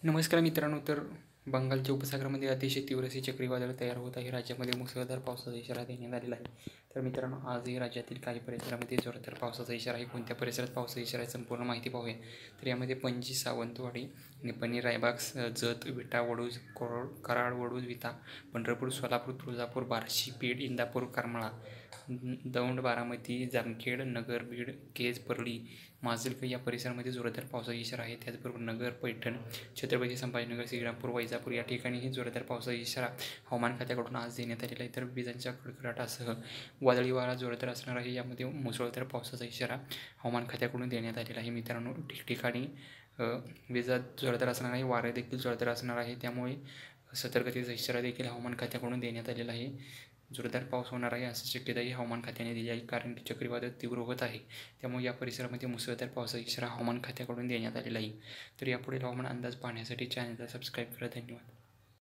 नमस्कार मित्रांनो. तर बंगालच्या उपसागरामध्ये अतिशय तीव्र असे चक्रीवादळ तयार होत आहे. राज्यामध्ये मुसळधार पावसाचा इशारा देण्यात आलेला आहे. तर मित्रांनो, आजही राज्यातील काही परिसरामध्ये जोरदार पावसाचा इशारा आहे. कोणत्या परिसरात पावसाचा इशारा आहे संपूर्ण माहिती पाहूया. तर यामध्ये पणजी, सावंतवाडी, निपाणी, रायबाग, जत, विटा, वडूज, कराड, वडूज, विटा, पंढरपूर, सोलापूर, तुळजापूर, बार्शी, बीड, इंदापूर, करमाळा, दौंड, बारामती, जामखेड, नगर, बीड, केज, परळी, माजलगाव या परिसरामध्ये जोरदार पावसाचा इशारा आहे. त्याचबरोबर नगर, पैठण, छत्रपती संभाजीनगर, श्रीरामपूर, वैजापूर या ठिकाणीही जोरदार पावसाचा इशारा हवामान खात्याकडून आज देण्यात आलेला आहे. तर विजांच्या कडकडाटासह वादळी वारा जोरदार असणार आहे. यामध्ये मुसळधार पावसाचा इशारा हवामान खात्याकडून देण्यात आलेला आहे. मित्रांनो, ठिकठिकाणी विजा जोरदार असणार आहे, वारे देखील जोरदार असणार आहे. त्यामुळे सतर्कतेचा इशारा देखील हवामान खात्याकडून देण्यात आलेला आहे. जोरदार पाऊस होणार आहे अशी शक्यताही हवामान खात्याने दिली आहे, कारण की चक्रीवादळ तीव्र होत आहे. त्यामुळे या परिसरामध्ये मुसळधार पावसाचा इशारा हवामान खात्याकडून देण्यात आलेला आहे. तर यापुढील हवामान अंदाज पाहण्यासाठी चॅनलला सबस्क्राईब करा. धन्यवाद.